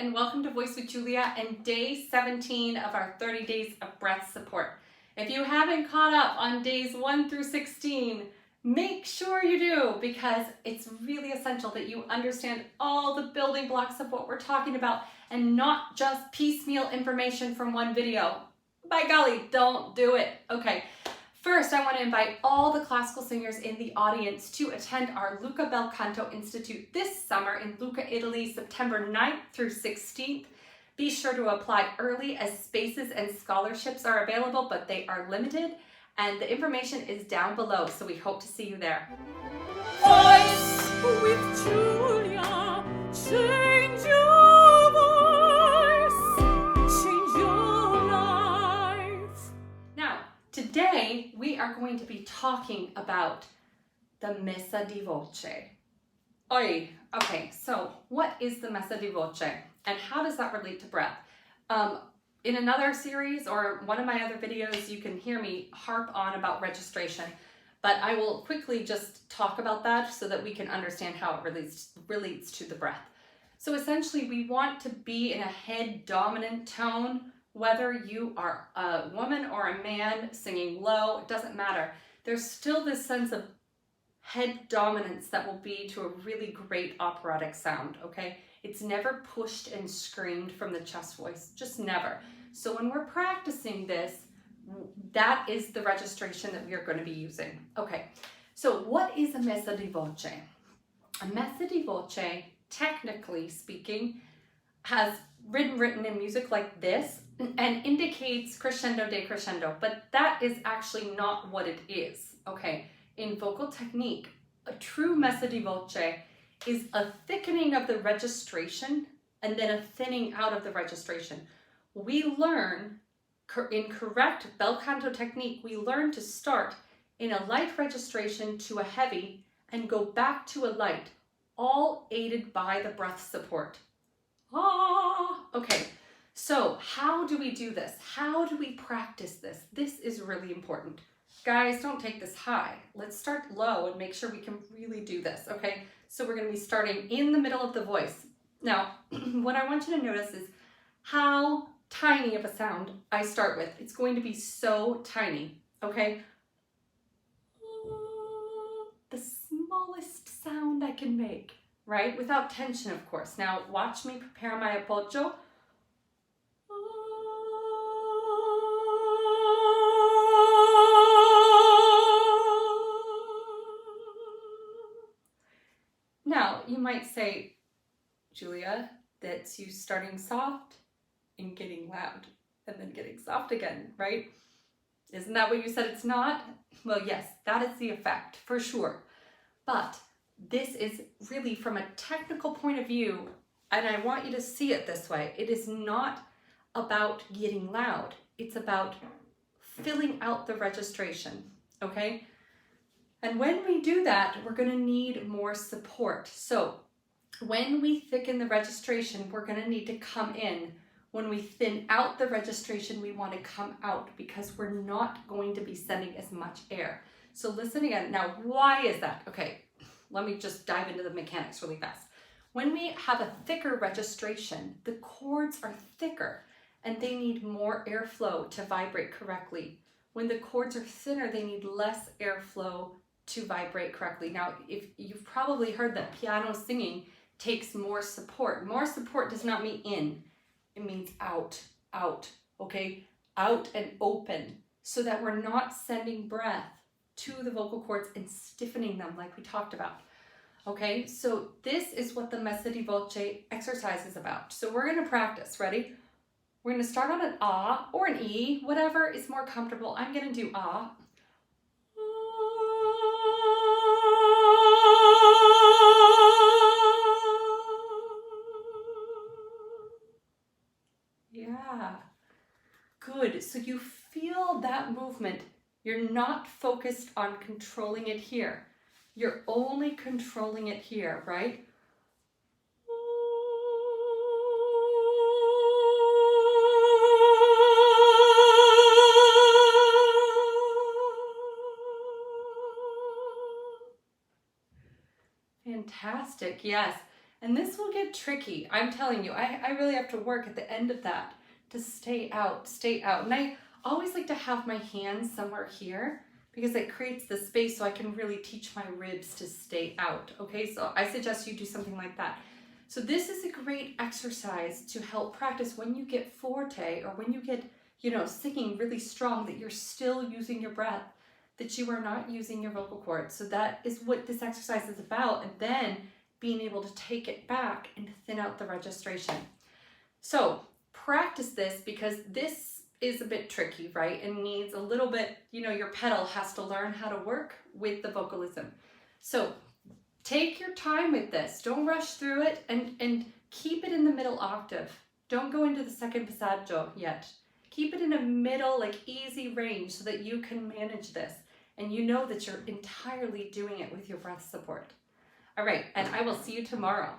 and welcome to Voice with Julia and day 17 of our 30 days of breath support. If you haven't caught up on days 1 through 16, make sure you do, because it's really essential that you understand all the building blocks of what we're talking about and not just piecemeal information from one video. By golly, don't do it. Okay. First, I want to invite all the classical singers in the audience to attend our Lucca Bel Canto Institute this summer in Lucca, Italy, September 9th through 16th. Be sure to apply early as spaces and scholarships are available, but they are limited, and the information is down below, so we hope to see you there. Voice with Julia, change your voice, change your life. Now, today we are going to be talking about the Messa di Voce. Oi, okay, so what is the Messa di Voce and how does that relate to breath? In another series or one of my other videos, you can hear me harp on about registration, but I will quickly just talk about that so that we can understand how it relates to the breath. So essentially, we want to be in a head dominant tone, whether you are a woman or a man singing low, it doesn't matter. There's still this sense of head dominance that will be to a really great operatic sound, okay? It's never pushed and screamed from the chest voice, just never. So when we're practicing this, that is the registration that we are going to be using. Okay, so what is a Messa di Voce? A Messa di Voce, technically speaking, has written in music like this and indicates crescendo-decrescendo, but that is actually not what it is, okay? In vocal technique, a true Messa di Voce is a thickening of the registration and then a thinning out of the registration. We learn, in correct bel canto technique, we learn to start in a light registration to a heavy and go back to a light, all aided by the breath support. Ah, okay, so how do we do this? How do we practice this? This is really important. Guys, don't take this high. Let's start low and make sure we can really do this, okay? So we're going to be starting in the middle of the voice. Now, what I want you to notice is how tiny of a sound I start with. It's going to be so tiny, okay? The smallest sound I can make, right? Without tension, of course. Now, watch me prepare my appoggio. Now, you might say, Julia, that's you starting soft and getting loud and then getting soft again, right? Isn't that what you said it's not? Well, yes, that is the effect for sure. But this is really from a technical point of view, and I want you to see it this way. It is not about getting loud. It's about filling out the registration, okay? And when we do that, we're going to need more support. So when we thicken the registration, we're going to need to come in. When we thin out the registration, we want to come out because we're not going to be sending as much air. So listen again. Now, why is that? Okay, let me just dive into the mechanics really fast. When we have a thicker registration, the chords are thicker and they need more airflow to vibrate correctly. When the chords are thinner, they need less airflow to vibrate correctly. Now, if you've probably heard that piano singing takes more support. More support does not mean in. It means out, okay? Out and open, so that we're not sending breath to the vocal cords and stiffening them like we talked about, okay? So this is what the Messa di Voce exercise is about. So we're gonna practice, ready? We're gonna start on an ah or an e, whatever is more comfortable. I'm gonna do ah. Yeah, good. So you feel that movement. You're not focused on controlling it here. You're only controlling it here, right? Fantastic, yes. And this will get tricky. I'm telling you, I really have to work at the end of that to stay out. And I always like to have my hands somewhere here because it creates the space so I can really teach my ribs to stay out. Okay, so I suggest you do something like that. So this is a great exercise to help practice when you get forte or when you get, singing really strong, that you're still using your breath, that you are not using your vocal cords. So that is what this exercise is about. And then being able to take it back and thin out the registration. So practice this because this is a bit tricky, right? And needs a little bit, your pedal has to learn how to work with the vocalism. So take your time with this. Don't rush through it and keep it in the middle octave. Don't go into the second passaggio yet. Keep it in a middle, easy range so that you can manage this. And you know that you're entirely doing it with your breath support. All right, and I will see you tomorrow.